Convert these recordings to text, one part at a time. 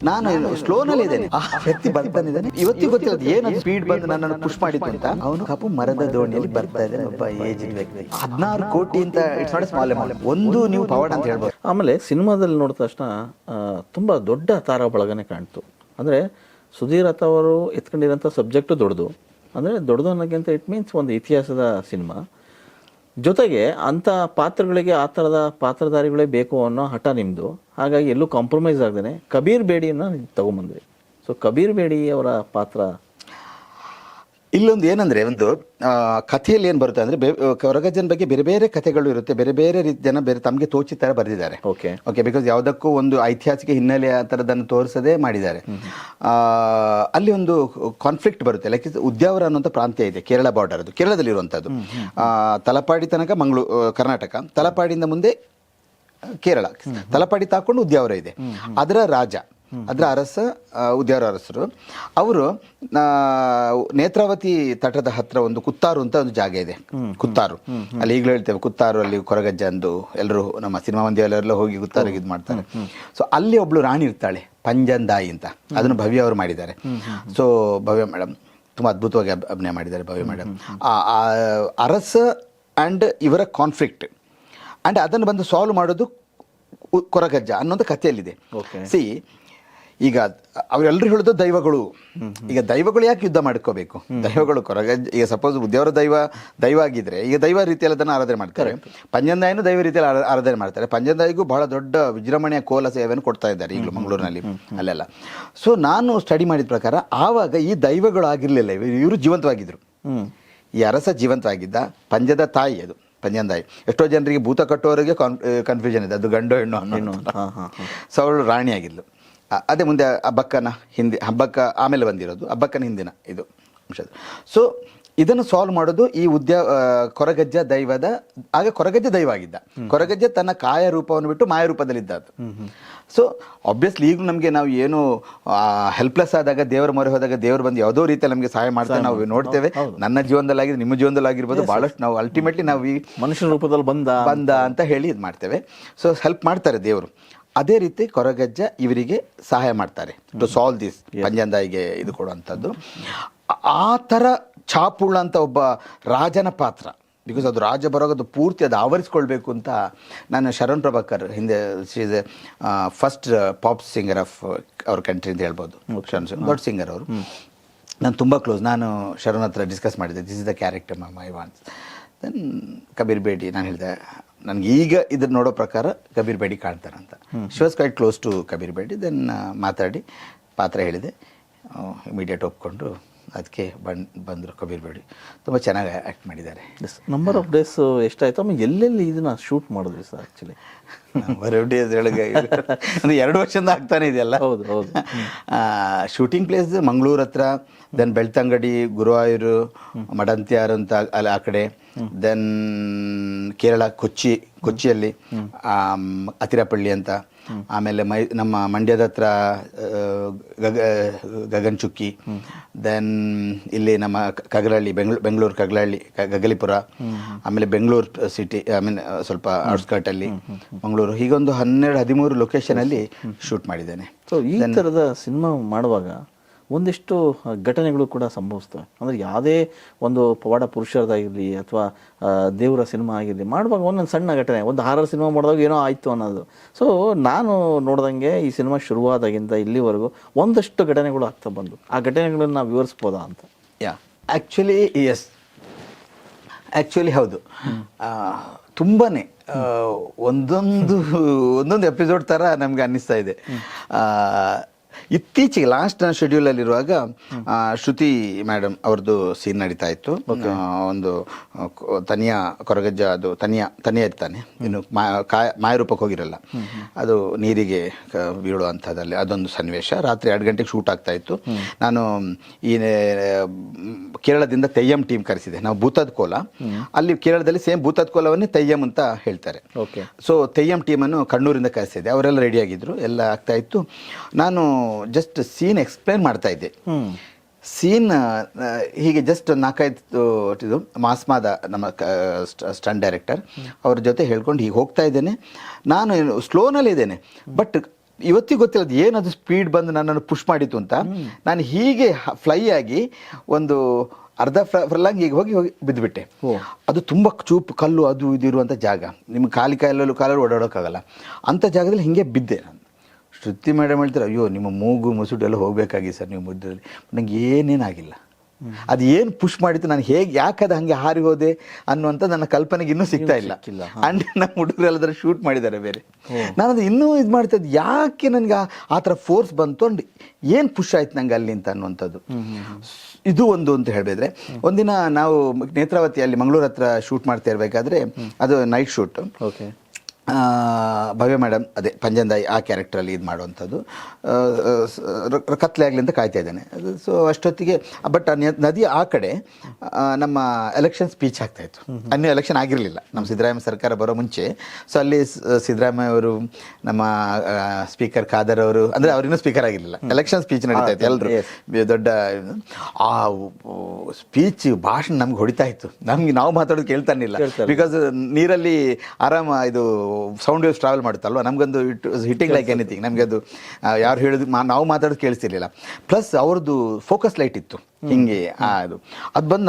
ನಾನು ಸ್ಲೋನಲ್ಲಿ ಇದ್ದೇನೆ, ಆ ವ್ಯಕ್ತಿ ಬರ್ತಾನಿದ್ದಾನೆ. ಇವತ್ತಿಗೆ ಗೊತ್ತಿಲ್ಲ ಏನು ಸ್ಪೀಡ್ ಬಂದು ನನ್ನನ್ನು ಪುಷ್ ಮಾಡಿತ್ತು ಅಂತ. ಅವನು ಕಪ್ಪು ಮರದ ದೋಣಿಯಲ್ಲಿ ಬರ್ತಾ ಇದ್ದಾನೆ, ಒಬ್ಬ ಏಜ್ಡ್ ವ್ಯಕ್ತಿ. 16 ಕೋಟಿ ಅಂತ it's not A small amount. ಒಂದು ನೀವು ಪವಾಡ ಅಂತ ಹೇಳ್ಬೋದು. ಆಮೇಲೆ ಸಿನಿಮಾದಲ್ಲಿ ನೋಡಿದ ತಕ್ಷಣ ತುಂಬ ದೊಡ್ಡ ತಾರಾ ಬಳಗನೆ ಕಾಣ್ತು. ಅಂದರೆ ಸುಧೀರ್ ಅವರು ಎತ್ಕೊಂಡಿರೋಂಥ ಸಬ್ಜೆಕ್ಟು ದೊಡ್ಡದು. ಅಂದರೆ ದೊಡ್ಡದು ಅನ್ನೋಕ್ಕಿಂತ ಇಟ್ ಮೀನ್ಸ್ ಒಂದು ಇತಿಹಾಸದ ಸಿನಿಮಾ. ಜೊತೆಗೆ ಅಂಥ ಪಾತ್ರಗಳಿಗೆ ಆ ಥರದ ಪಾತ್ರಧಾರಿಗಳೇ ಬೇಕು ಅನ್ನೋ ಹಠ ನಿಮ್ಮದು. ಹಾಗಾಗಿ ಎಲ್ಲೂ ಕಾಂಪ್ರಮೈಸ್ ಆಗದೇನೆ ಕಬೀರ್ ಬೇಡಿಯನ್ನು ತಗೊಂಬಂದ್ರಿ. ಸೊ ಕಬೀರ್ ಬೇಡಿ ಅವರ ಪಾತ್ರ ಇಲ್ಲೊಂದು ಏನಂದರೆ, ಒಂದು ಕಥೆಯಲ್ಲಿ ಏನು ಬರುತ್ತೆ ಅಂದರೆ, ಕೊರಗಜ್ಜನ ಬಗ್ಗೆ ಬೇರೆ ಬೇರೆ ಕಥೆಗಳು ಇರುತ್ತೆ. ಬೇರೆ ಬೇರೆ ಜನ ಬೇರೆ ತಮಗೆ ತೋಚಿ ಥರ ಬರೆದಿದ್ದಾರೆ. ಓಕೆ ಬಿಕಾಸ್ ಯಾವುದಕ್ಕೂ ಒಂದು ಐತಿಹಾಸಿಕ ಹಿನ್ನೆಲೆ ಆ ಥರದನ್ನು ತೋರಿಸದೇ ಮಾಡಿದ್ದಾರೆ. ಅಲ್ಲಿ ಒಂದು ಕಾನ್ಫ್ಲಿಕ್ಟ್ ಬರುತ್ತೆ. ಲೈಕ್ ಉದ್ಯಾವರ ಅನ್ನೋಂಥ ಪ್ರಾಂತ್ಯ ಇದೆ, ಕೇರಳ ಬಾರ್ಡರ್. ಅದು ಕೇರಳದಲ್ಲಿರುವಂಥದ್ದು. ತಲಪಾಡಿ ತನಕ ಕರ್ನಾಟಕ, ತಲಪಾಡಿಯಿಂದ ಮುಂದೆ ಕೇರಳ, ತಲಪಾಡಿ ತಾಕೊಂಡು ಉದ್ಯಾವರ ಇದೆ. ಅದರ ರಾಜ, ಅದರ ಅರಸ ಉದ್ಯಾವರ ಅರಸರು. ಅವರು ನೇತ್ರಾವತಿ ತಟದ ಹತ್ರ ಒಂದು ಕುತ್ತಾರು ಅಂತ ಒಂದು ಜಾಗ ಇದೆ. ಕುತ್ತಾರು ಅಲ್ಲಿ ಈಗಲೂ ಹೇಳ್ತೇವೆ, ಕುತ್ತಾರು ಅಲ್ಲಿ ಕೊರಗಜ್ಜ ಅಂದು ಎಲ್ಲರೂ ನಮ್ಮ ಸಿನಿಮಾ ಮಂದಿಯಲ್ಲೆಲ್ಲ ಹೋಗಿ ಕುತ್ತಾರಿಗೆ ಇದು ಮಾಡ್ತಾರೆ. ಸೊ ಅಲ್ಲಿ ಒಬ್ಳು ರಾಣಿ ಇರ್ತಾಳೆ, ಪಂಜಂದಾಯಿ ಅಂತ. ಅದನ್ನು ಭವ್ಯ ಅವರು ಮಾಡಿದ್ದಾರೆ. ಸೊ ಭವ್ಯ ಮೇಡಮ್ ತುಂಬ ಅದ್ಭುತವಾಗಿ ಅಭಿನಯ ಮಾಡಿದ್ದಾರೆ. ಭವ್ಯ ಮೇಡಮ್ ಅರಸ ಆ್ಯಂಡ್ ಇವರ ಕಾನ್ಫ್ಲಿಕ್ಟ್ ಆ್ಯಂಡ್ ಅದನ್ನು ಬಂದು ಸಾಲ್ವ್ ಮಾಡೋದು ಕೊರಗಜ್ಜ ಅನ್ನೋದು ಕಥೆಯಲ್ಲಿದೆ. ಸಿ, ಈಗ ಅವರೆಲ್ಲರೂ ಹೇಳೋದು ದೈವಗಳು. ಈಗ ದೈವಗಳು ಯಾಕೆ ಯುದ್ಧ ಮಾಡ್ಕೋಬೇಕು? ದೈವಗಳು ಕೊರಗಜ್ಜ, ಈಗ ಸಪೋಸ್ ಉದ್ಯಾವರ ದೈವ ಆಗಿದ್ರೆ ಈಗ ದೈವ ರೀತಿಯಲ್ಲಿ ಅದನ್ನು ಆರಾಧನೆ ಮಾಡ್ತಾರೆ. ಪಂಜಂದಾಯಿನೂ ದೈವ ರೀತಿಯಲ್ಲಿ ಆರಾಧನೆ ಮಾಡ್ತಾರೆ. ಪಂಜಂದಾಯಿಗೂ ಬಹಳ ದೊಡ್ಡ ವಿಜೃಂಭಣೆಯ ಕೋಲ ಸೇವೆಯನ್ನು ಕೊಡ್ತಾ ಇದ್ದಾರೆ ಈಗಲೂ ಮಂಗಳೂರಿನಲ್ಲಿ ಅಲ್ಲೆಲ್ಲ. ಸೊ ನಾನು ಸ್ಟಡಿ ಮಾಡಿದ ಪ್ರಕಾರ ಆವಾಗ ಈ ದೈವಗಳು ಆಗಿರಲಿಲ್ಲ, ಇವರು ಜೀವಂತವಾಗಿದ್ದರು. ಈ ಅರಸ ಜೀವಂತವಾಗಿದ್ದ, ಪಂಜದ ತಾಯಿ ಅದು ಪಂಜಂದಾಯಿ. ಎಷ್ಟೋ ಜನರಿಗೆ ಭೂತ ಕಟ್ಟೋರಿಗೆ ಕನ್ಫ್ಯೂಷನ್ ಇದೆ, ಅದು ಗಂಡೋ ಹೆಣ್ಣು ಅನ್ನೋ. ಸೊ ಅವಳು ರಾಣಿಯಾಗಿದ್ಲು. ಅದೇ ಮುಂದೆ ಹಬ್ಬಕ್ಕನ ಹಿಂದೆ, ಹಬ್ಬಕ್ಕ ಆಮೇಲೆ ಬಂದಿರೋದು, ಹಬ್ಬಕ್ಕನ ಹಿಂದಿನ ಇದು ಅಂಶದ್ದು. ಸೊ ಇದನ್ನು ಸಾಲ್ವ್ ಮಾಡೋದು ಈ ಕೊರಗಜ್ಜ ದೈವದ. ಆಗ ಕೊರಗಜ್ಜ ದೈವ ಆಗಿದ್ದ. ಕೊರಗಜ್ಜ ತನ್ನ ಕಾಯ ರೂಪವನ್ನು ಬಿಟ್ಟು ಮಾಯ ರೂಪದಲ್ಲಿದ್ದ. ಸೊ ಆಬ್ವಿಯಸ್ಲಿ ಈಗಲೂ ನಮಗೆ ನಾವು ಏನು ಹೆಲ್ಪ್ಲೆಸ್ ಆದಾಗ, ದೇವರ ಮೊರೆ ಹೋದಾಗ ದೇವರು ಬಂದು ಯಾವುದೋ ರೀತಿಯಲ್ಲಿ ನಮಗೆ ಸಹಾಯ ಮಾಡ್ತಾರೆ ನಾವು ನೋಡ್ತೇವೆ. ನನ್ನ ಜೀವನದಲ್ಲಾಗಿದೆ, ನಿಮ್ಮ ಜೀವನದಲ್ಲಾಗಿರ್ಬೋದು. ಭಾಳಷ್ಟು ನಾವು ಅಲ್ಟಿಮೇಟ್ಲಿ ನಾವು ಈ ಮನುಷ್ಯನ ರೂಪದಲ್ಲಿ ಬಂದ ಅಂತ ಹೇಳಿ ಇದು ಮಾಡ್ತೇವೆ. ಸೊ ಹೆಲ್ಪ್ ಮಾಡ್ತಾರೆ ದೇವರು. ಅದೇ ರೀತಿ ಕೊರಗಜ್ಜ ಇವರಿಗೆ ಸಹಾಯ ಮಾಡ್ತಾರೆ ಟು ಸಾಲ್ವ್ ದಿಸ್, ಪಂಜಂದಾಯಿಗೆ ಇದು ಕೊಡುವಂಥದ್ದು. ಆ ಥರ ಛಾಪುಳ್ಳ ಅಂತ ಒಬ್ಬ ರಾಜನ ಪಾತ್ರ. ಬಿಕಾಸ್ ಅದು ರಾಜ ಬರೋದು ಪೂರ್ತಿ ಅದು ಆವರಿಸ್ಕೊಳ್ಬೇಕು ಅಂತ. ನಾನು ಶರಣ್ ಪ್ರಭಾಕರ್ ಹಿಂದೆ she's A first pop singer of ಅವ್ರ ಕಂಟ್ರಿ ಅಂತ ಹೇಳ್ಬೋದು. ದೊಡ್ಡ ಸಿಂಗರ್ ಅವರು. ನಾನು ತುಂಬ ಕ್ಲೋಸ್. ನಾನು ಶರಣ್ ಹತ್ರ ಡಿಸ್ಕಸ್ ಮಾಡಿದ್ದೆ, this is the character my wants. Then Kabir Bedi ನಾನು ಹೇಳಿದೆ, ನನಗೆ ಈಗ ಇದನ್ನು ನೋಡೋ ಪ್ರಕಾರ ಕಬೀರ್ ಬೇಡಿ ಕಾಣ್ತಾರಂತ. She was quite close to Kabir Bedi. Then ಮಾತಾಡಿ ಪಾತ್ರ ಹೇಳಿದೆ, ಇಮಿಡಿಯೇಟ್ ಒಪ್ಕೊಂಡು ಅದಕ್ಕೆ ಬಂದರು ಕಬೀರ್ ಬೇಡಿ. ತುಂಬ ಚೆನ್ನಾಗಿ ಆ್ಯಕ್ಟ್ ಮಾಡಿದ್ದಾರೆ. ನಂಬರ್ ಆಫ್ ಡೇಸ್ ಎಷ್ಟಾಯಿತು? ಆಮೇಲೆ ಎಲ್ಲೆಲ್ಲಿ ಇದನ್ನು ಶೂಟ್ ಮಾಡಿದ್ರಿ sir? Actually number of days ಒಳಗೆ ಅಂದರೆ 2 ವರ್ಷದಿಂದ ಆಗ್ತಾನೆ ಇದೆಯಲ್ಲ. ಹೌದು. ಶೂಟಿಂಗ್ ಪ್ಲೇಸ್ ಮಂಗಳೂರು ಹತ್ರ, ದೆನ್ ಬೆಳ್ತಂಗಡಿ, ಗುರುವಾಯೂರು, ಮಡಂತ್ಯಾರು ಅಂತ ಅಲ್ಲಿ ಆ ಕಡೆ, ದೆನ್ ಕೇರಳ ಕೊಚ್ಚಿಯಲ್ಲಿ ಅತಿರಪಳ್ಳಿ ಅಂತ, ಆಮೇಲೆ ನಮ್ಮ ಮಂಡ್ಯದ ಹತ್ರ ಗಗನ್ ಚುಕ್ಕಿ, ದೆನ್ ಇಲ್ಲಿ ನಮ್ಮ ಕಗಲಹಳ್ಳಿ, ಬೆಂಗಳೂರು ಕಗಲಹಳ್ಳಿ, ಗಗಲಿಪುರ, ಆಮೇಲೆ ಬೆಂಗಳೂರು ಸಿಟಿ, ಸ್ವಲ್ಪ ಔಟ್ಸ್ಕರ್ಟಲ್ಲಿ ಮಂಗಳೂರು. ಹೀಗೊಂದು 12-13 ಲೊಕೇಶನಲ್ಲಿ ಶೂಟ್ ಮಾಡಿದ್ದೇನೆ. ಸೊ ಈ ಥರದ ಸಿನಿಮಾ ಮಾಡುವಾಗ ಒಂದಿಷ್ಟು ಘಟನೆಗಳು ಕೂಡ ಸಂಭವಿಸ್ತವೆ. ಅಂದರೆ ಯಾವುದೇ ಒಂದು ಪವಾಡ ಪುರುಷರದಾಗಿರಲಿ ಅಥವಾ ದೇವರ ಸಿನಿಮಾ ಆಗಿರಲಿ, ಮಾಡುವಾಗ ಒಂದೊಂದು ಸಣ್ಣ ಘಟನೆ, ಒಂದು ಹಾರರ್ ಸಿನಿಮಾ ಮಾಡಿದಾಗ ಏನೋ ಆಯಿತು ಅನ್ನೋದು. ಸೊ ನಾನು ನೋಡ್ದಂಗೆ ಈ ಸಿನಿಮಾ ಶುರುವಾದಾಗಿಂದ ಇಲ್ಲಿವರೆಗೂ ಒಂದಷ್ಟು ಘಟನೆಗಳು ಆಗ್ತಾ ಬಂದು, ಆ ಘಟನೆಗಳನ್ನು ನಾವು ವಿವರಿಸ್ಬೋದಾ ಅಂತ. ಆ್ಯಕ್ಚುಲಿ ಹೌದು. ತುಂಬಾ ಒಂದೊಂದು ಎಪಿಸೋಡ್ ಥರ ನಮಗೆ ಅನ್ನಿಸ್ತಾ ಇದೆ. ಇತ್ತೀಚೆಗೆ ಲಾಸ್ಟ್ ಶೆಡ್ಯೂಲಲ್ಲಿರುವಾಗ ಶ್ರುತಿ ಮೇಡಮ್ ಅವ್ರದ್ದು ಸೀನ್ ನಡೀತಾ ಇತ್ತು. ಒಂದು ಕೊರಗಜ್ಜ ಅದು ತನಿಯ ಇರ್ತಾನೆ, ಇನ್ನು ಮಾಯರೂಪಕ್ಕೆ ಹೋಗಿರಲ್ಲ, ಅದು ನೀರಿಗೆ ಬೀಳುವಂಥದ್ದಲ್ಲಿ ಅದೊಂದು ಸನ್ನಿವೇಶ. ರಾತ್ರಿ 2 ಗಂಟೆಗೆ ಶೂಟ್ ಆಗ್ತಾ ಇತ್ತು. ನಾನು ಈ ಕೇರಳದಿಂದ ತೆಯ್ಯಂ ಟೀಮ್ ಕರೆಸಿದೆ. ನಾವು ಭೂತದ ಕೋಲ, ಅಲ್ಲಿ ಕೇರಳದಲ್ಲಿ ಸೇಮ್ ಭೂತದ ಕೋಲವನ್ನೇ ತೆಯ್ಯಂ ಅಂತ ಹೇಳ್ತಾರೆ. ಸೊ ತೆಯ್ಯಂ ಟೀಮನ್ನು ಕಣ್ಣೂರಿಂದ ಕರೆಸಿದೆ. ಅವರೆಲ್ಲ ರೆಡಿಯಾಗಿದ್ದರು, ಎಲ್ಲ ಆಗ್ತಾ ಇತ್ತು. ನಾನು ಜಸ್ಟ್ ಸೀನ್ ಎಕ್ಸ್ಪ್ಲೇನ್ ಮಾಡ್ತಾ ಇದ್ದೆ. ಸೀನ್ ಹೀಗೆ ಜಸ್ಟ್ 4-5 ಮಾಸ್ಮಾದ ನಮ್ಮ ಸ್ಟಂಟ್ ಡೈರೆಕ್ಟರ್ ಅವ್ರ ಜೊತೆ ಹೇಳ್ಕೊಂಡು ಹೀಗೆ ಹೋಗ್ತಾ ಇದ್ದೇನೆ. ನಾನು ಸ್ಲೋನಲ್ಲಿ ಇದ್ದೇನೆ, ಬಟ್ ಇವತ್ತಿಗೆ ಗೊತ್ತಿಲ್ಲ ಅದು ಏನದು ಸ್ಪೀಡ್ ಬಂದು ನನ್ನನ್ನು ಪುಷ್ ಮಾಡಿತ್ತು ಅಂತ. ನಾನು ಹೀಗೆ ಫ್ಲೈ ಆಗಿ ಒಂದು ಅರ್ಧ ಫ್ರಲಾಂಗ್ ಈಗ ಹೋಗಿ ಬಿದ್ದುಬಿಟ್ಟೆ. ಅದು ತುಂಬ ಚೂಪು ಕಲ್ಲು ಅದು ಇದು ಇರುವಂಥ ಜಾಗ, ನಿಮ್ಗೆ ಕಾಲಲ್ಲೂ ಓಡಾಡೋಕ್ಕಾಗಲ್ಲ ಅಂಥ ಜಾಗದಲ್ಲಿ ಹಿಂಗೆ ಬಿದ್ದೆ ನಾನು. ಶ್ರುತಿ ಮೇಡಮ್ ಹೇಳ್ತಾರೆ, ಅಯ್ಯೋ ನಿಮ್ಮ ಮೂಗು ಮುಸುಡು ಎಲ್ಲ ಹೋಗಬೇಕಾಗಿ ಸರ್ ನೀವು ಮುದ್ದಲ್ಲಿ. ನನಗೆ ಏನೇನಾಗಿಲ್ಲ. ಅದು ಏನು ಪುಷ್ ಮಾಡಿತ್ತು, ನಾನು ಹೇಗೆ ಯಾಕೆ ಅದು ಹಾಗೆ ಹಾರಿ ಹೋದೆ ಅನ್ನುವಂಥ ನನ್ನ ಕಲ್ಪನೆಗೆ ಇನ್ನೂ ಸಿಗ್ತಾ ಇಲ್ಲ. ಆ್ಯಂಡ್ ನಮ್ಮ ಹುಡುಗರೆಲ್ಲದರ ಶೂಟ್ ಮಾಡಿದ್ದಾರೆ ಬೇರೆ. ನಾನು ಅದು ಇನ್ನೂ ಇದು ಮಾಡ್ತಾ ಇದ್ದೆ, ಯಾಕೆ ನನಗೆ ಆ ಥರ ಫೋರ್ಸ್ ಬಂತು ಅಂಡ್ ಏನು ಪುಷ್ ಆಯ್ತು ನಂಗೆ ಅಲ್ಲಿ ಅಂತ ಅನ್ನುವಂಥದ್ದು. ಇದು ಒಂದು ಅಂತ ಹೇಳಿದ್ರೆ, ಒಂದಿನ ನಾವು ನೇತ್ರಾವತಿಯಲ್ಲಿ ಮಂಗಳೂರು ಹತ್ರ ಶೂಟ್ ಮಾಡ್ತಾ ಇರಬೇಕಾದ್ರೆ, ಅದು ನೈಟ್ ಶೂಟ್. ಓಕೆ. ಭವ್ಯ ಮೇಡಮ್ ಅದೇ ಪಂಜಂದಾಯಿ ಆ ಕ್ಯಾರೆಕ್ಟ್ರಲ್ಲಿ ಇದು ಮಾಡುವಂಥದ್ದು. ಕತ್ಲೆ ಆಗಲಿ ಅಂತ ಕಾಯ್ತಾ ಇದ್ದಾನೆ. ಸೊ ಅಷ್ಟೊತ್ತಿಗೆ ಬಟ್ ನದಿ ಆ ಕಡೆ ನಮ್ಮ ಎಲೆಕ್ಷನ್ ಸ್ಪೀಚ್ ಆಗ್ತಾಯಿತ್ತು. ಅನ್ನೂ ಎಲೆಕ್ಷನ್ ಆಗಿರಲಿಲ್ಲ, ನಮ್ಮ ಸಿದ್ದರಾಮಯ್ಯ ಸರ್ಕಾರ ಬರೋ ಮುಂಚೆ. ಸೊ ಅಲ್ಲಿ ಸಿದ್ದರಾಮಯ್ಯ ಅವರು, ನಮ್ಮ ಸ್ಪೀಕರ್ ಖಾದರ್ ಅವರು, ಅಂದರೆ ಅವರಿನ್ನೂ ಸ್ಪೀಕರ್ ಆಗಿರಲಿಲ್ಲ, ಎಲೆಕ್ಷನ್ ಸ್ಪೀಚ್ ನಡೀತಾ ಇತ್ತು. ಎಲ್ಲರೂ ದೊಡ್ಡ ಆ ಸ್ಪೀಚ್ ಭಾಷಣ ನಮ್ಗೆ ಹೊಡಿತಾ ಇತ್ತು. ನಾವು ಮಾತಾಡೋದು ಕೇಳ್ತಾನಿಲ್ಲ, ಬಿಕಾಸ್ ನೀರಲ್ಲಿ ಆರಾಮ ಇದು ಸೌಂಡ್ ವೇವ್ಸ್ ಟ್ರಾವೆಲ್ ಮಾಡುತ್ತಲ್ವ, ನಮಗೊಂದು ಇಟ್ ಹಿಟ್ಟಿಂಗ್ ಲೈಕ್ ಎನಿಥಿಂಗ್. ನಮಗೆ ಅದು ಯಾರು ಹೇಳೋದು ನಾವು ಮಾತಾಡೋದು ಕೇಳಿಸ್ತಿರ್ಲಿಲ್ಲ. ಪ್ಲಸ್ ಅವ್ರದ್ದು ಫೋಕಸ್ ಲೈಟ್ ಇತ್ತು ಹಿಂಗೆ, ಅದು ಬಂದು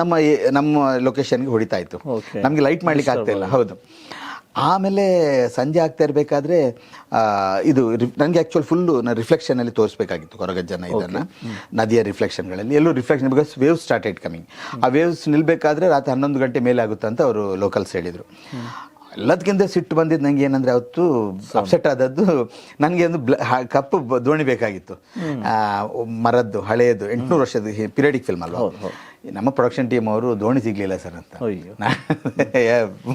ನಮ್ಮ ಲೊಕೇಶನ್ಗೆ ಹೊಡಿತಾ ಇತ್ತು. ನಮಗೆ ಲೈಟ್ ಮಾಡ್ಲಿಕ್ಕೆ ಆಗ್ತಾ ಇಲ್ಲ. ಹೌದು. ಆಮೇಲೆ ಸಂಜೆ ಆಗ್ತಾ ಇರಬೇಕಾದ್ರೆ ಇದು ನನಗೆ ಆ್ಯಕ್ಚುಲಿ ಫುಲ್ಲು ರಿಫ್ಲೆಕ್ಷನಲ್ಲಿ ತೋರಿಸ್ಬೇಕಾಗಿತ್ತು ಕೊರಗಜ್ಜನ ಇದನ್ನು, ನದಿಯ ರಿಫ್ಲೆಕ್ಷನ್ಗಳಲ್ಲಿ ಎಲ್ಲೂ reflection, because waves started coming. ಆ ವೇವ್ಸ್ ನಿಲ್ಬೇಕಾದ್ರೆ ರಾತ್ರಿ 11 ಗಂಟೆ ಮೇಲೆ ಆಗುತ್ತೆ ಅಂತ ಅವರು ಲೋಕಲ್ಸ್ ಹೇಳಿದರು. ಎಲ್ಲದಕ್ಕಿಂತ ಸಿಟ್ಟು ಬಂದಿದ್ದು ನಂಗೆ ಏನಂದರೆ, ಅವತ್ತು ಅಪ್ಸೆಟ್ ಆದದ್ದು, ನನಗೆ ಒಂದು ಕಪ್ಪು ದೋಣಿ ಬೇಕಾಗಿತ್ತು, ಮರದ್ದು ಹಳೆಯದು 800 ವರ್ಷದ ಪೀರಿಯಡಿಕ್ ಫಿಲ್ಮ್ ಅಲ್ವಾ. ನಮ್ಮ ಪ್ರೊಡಕ್ಷನ್ ಟೀಮ್ ಅವರು ದೋಣಿ ಸಿಗಲಿಲ್ಲ ಸರ್ ಅಂತ.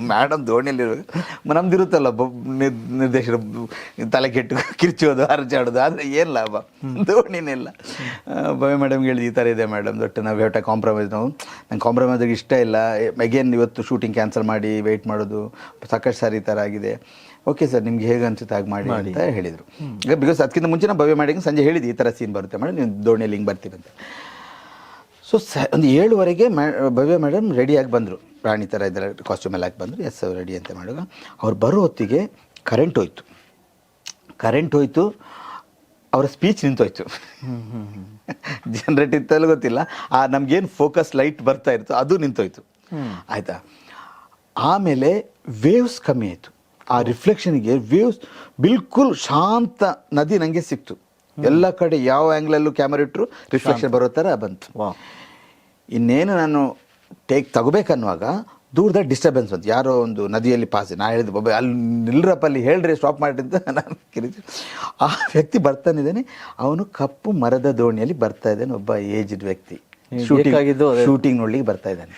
ಮೇಡಮ್ ದೋಣಿಯಲ್ಲಿರ್ಬೇಕು, ನಮ್ದಿರುತ್ತಲ್ಲ ನಿರ್ದೇಶಕರು ತಲೆ ಕೆಟ್ಟು ಕಿರ್ಚೋದು ಹರಚಾಡೋದು, ಆದರೆ ಏನು ಲಾಭ, ದೋಣಿನಿಲ್ಲ. ಭವ್ಯ ಮೇಡಮ್ಗೆ ಹೇಳಿದ ಈ ಥರ ಇದೆ ಮೇಡಮ್, ದೊಡ್ಡ ನಾವು ಹೇಟ ಕಾಂಪ್ರಮೈಸ್, ನಂಗೆ ಕಾಂಪ್ರಮೈಸಿಗೆ ಇಷ್ಟ ಇಲ್ಲ, ಅಗೇನ್ ಇವತ್ತು ಶೂಟಿಂಗ್ ಕ್ಯಾನ್ಸಲ್ ಮಾಡಿ ವೆಯ್ಟ್ ಮಾಡೋದು ಸಾಕಷ್ಟು ಸಾರಿ ಈ ಥರ ಆಗಿದೆ. ಓಕೆ ಸರ್, ನಿಮ್ಗೆ ಹೇಗೆ ಅನ್ಸುತ್ತೆ ಹಾಗೆ ಮಾಡಿ ಅಂತ ಹೇಳಿದರು. ಬಿಕಾಸ್ ಅದಕ್ಕಿಂತ ಮುಂಚೆ ನಾವು ಭವ್ಯ ಮೇಡಮ್ಗೆ ಸಂಜೆ ಹೇಳಿದ್ದು ಈ ಥರ ಸೀನ್ ಬರುತ್ತೆ ಮೇಡಮ್, ನೀವು ದೋಣಿಯಲ್ಲಿ ಹಿಂಗೆ ಬರ್ತೀರಂತೆ. ಸೊ ಒಂದು 7:15 ಭವ್ಯ ಮೇಡಮ್ ರೆಡಿಯಾಗಿ ಬಂದರು, ರಾಣಿ ಥರ ಇದೆಲ್ಲ ಕಾಸ್ಟ್ಯೂಮ್ ಎಲ್ಲ ಹಾಕಿ ಬಂದರು. ಎಸ್ ರೆಡಿ ಅಂತ ಮಾಡುವಾಗ ಅವ್ರು ಬರೋ ಹೊತ್ತಿಗೆ ಕರೆಂಟ್ ಹೋಯ್ತು, ಅವರ ಸ್ಪೀಚ್ ನಿಂತೋಯ್ತು. ಜನರೇಟ್ ಇತ್ತಲ್ಲ ಗೊತ್ತಿಲ್ಲ, ನಮಗೇನು ಫೋಕಸ್ ಲೈಟ್ ಬರ್ತಾ ಇತ್ತು ಅದು ನಿಂತೋಯ್ತು, ಆಯಿತಾ. ಆಮೇಲೆ ವೇವ್ಸ್ ಕಮ್ಮಿ ಆಯಿತು, ಆ ರಿಫ್ಲೆಕ್ಷನ್ಗೆ ವೇವ್ಸ್ ಬಿಲ್ಕುಲ್ ಶಾಂತ ನದಿ ನನಗೆ ಸಿಕ್ತು. ಎಲ್ಲ ಕಡೆ ಯಾವ ಆ್ಯಂಗ್ಲಲ್ಲೂ ಕ್ಯಾಮರಾ ಇಟ್ಟರು ರಿಫ್ಲೆಕ್ಷನ್ ಬರೋ ಥರ ಬಂತು. ಇನ್ನೇನು ನಾನು ತಗೋಬೇಕನ್ನುವಾಗ ದೂರದ ಡಿಸ್ಟರ್ಬೆನ್ಸ್ ಬಂತು, ಯಾರೋ ಒಂದು ನದಿಯಲ್ಲಿ ನಾ ಹೇಳಿದ್ದು ಬಾಬಾ ಅಲ್ಲಿ ನಿಲ್ರಪ್ಪ, ಅಲ್ಲಿ ಹೇಳ್ರಿ ಸ್ಟಾಪ್ ಮಾಡಿ ಅಂತ ನಾನು ಕಿರಿದು. ಆ ವ್ಯಕ್ತಿ ಬರ್ತಾನಿದ್ದಾನೆ, ಅವನು ಕಪ್ಪು ಮರದ ದೋಣಿಯಲ್ಲಿ ಬರ್ತಾ ಇದ್ದಾನೆ, ಒಬ್ಬ ಏಜ್ಡ್ ವ್ಯಕ್ತಿ ಶೂಟಿಂಗ್ ನೋಡ್ಲಿಕ್ಕೆ ಬರ್ತಾ ಇದ್ದಾನೆ.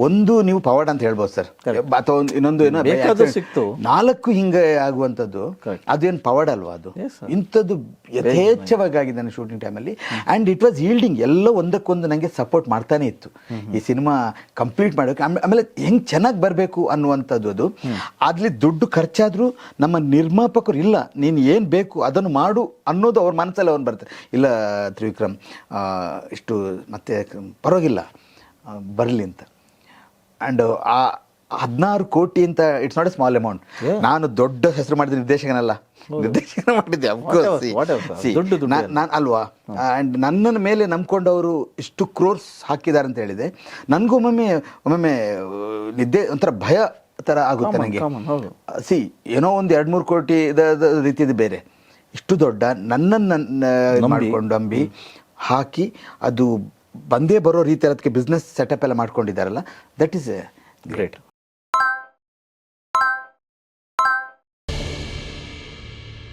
ಒಂದು ನೀವು ಪವಾಡ ಅಂತ ಹೇಳ್ಬೋದು ಸರ್, ಅಥವಾ ಇನ್ನೊಂದು ಏನೋ ಸಿಕ್ತು 4 ಹಿಂಗೆ ಆಗುವಂಥದ್ದು, ಅದೇನು ಪವಾಡ ಅಲ್ವಾ ಅದು. ಇಂಥದ್ದು ಯಥೇಚ್ಛವಾಗಿ ಆಗಿದ್ದಾನೆ ಶೂಟಿಂಗ್ ಟೈಮಲ್ಲಿ. ಆ್ಯಂಡ್ ಇಟ್ ವಾಸ್ ಯೀಲ್ಡಿಂಗ್, ಎಲ್ಲ ಒಂದಕ್ಕೊಂದು ನನಗೆ ಸಪೋರ್ಟ್ ಮಾಡ್ತಾನೆ ಇತ್ತು ಈ ಸಿನಿಮಾ ಕಂಪ್ಲೀಟ್ ಮಾಡೋಕ್ಕೆ. ಆಮೇಲೆ ಹೆಂಗೆ ಚೆನ್ನಾಗಿ ಬರಬೇಕು ಅನ್ನುವಂಥದ್ದು, ಅದು ಅಲ್ಲಿ ದುಡ್ಡು ಖರ್ಚಾದರೂ ನಮ್ಮ ನಿರ್ಮಾಪಕರು ಇಲ್ಲ ನೀನು ಏನು ಬೇಕು ಅದನ್ನು ಮಾಡು ಅನ್ನೋದು ಅವ್ರ ಮನಸ್ಸಲ್ಲಿ ಅವ್ನು ಬರ್ತಾರೆ. ಇಲ್ಲ ತ್ರಿವಿಕ್ರಮ್ ಇಷ್ಟು ಮತ್ತೆ ಪರವಾಗಿಲ್ಲ ಬರಲಿ ಅಂತ. ಆ್ಯಂಡ್ ಆ 16 ಕೋಟಿ ಅಂತ it's not A small amount. ನಾನು ದೊಡ್ಡ ಹೆಸರು ಮಾಡಿದ ನಿರ್ದೇಶಕನ ಮಾಡಿದ್ದೆ ನಾನು ಅಲ್ವಾ. ಆ್ಯಂಡ್ ನನ್ನನ್ನು ಮೇಲೆ ನಂಬ್ಕೊಂಡವರು ಇಷ್ಟು ಕ್ರೋರ್ಸ್ ಹಾಕಿದ್ದಾರೆ ಅಂತ ಹೇಳಿದೆ. ನನಗೂ ಒಮ್ಮೊಮ್ಮೆ ನಿದ್ದೆ ಒಂಥರ ಭಯ ಥರ ಆಗುತ್ತೆ ನನಗೆ. ಏನೋ ಒಂದು 2-3 ಕೋಟಿ ರೀತಿಯದು ಬೇರೆ, ಇಷ್ಟು ದೊಡ್ಡ ನನ್ನನ್ನು ಮಾಡಿಕೊಂಡು ನಂಬಿ ಹಾಕಿ ಅದು ಬಂದೇ ಬರೋ ರೀತಿಯಲ್ಲಿ ಅದಕ್ಕೆ ಬಿಸ್ನೆಸ್ ಸೆಟಪ್ ಎಲ್ಲ ಮಾಡ್ಕೊಂಡಿದ್ದಾರಲ್ಲ, ದಟ್ ಈಸ್ ಗ್ರೇಟ್.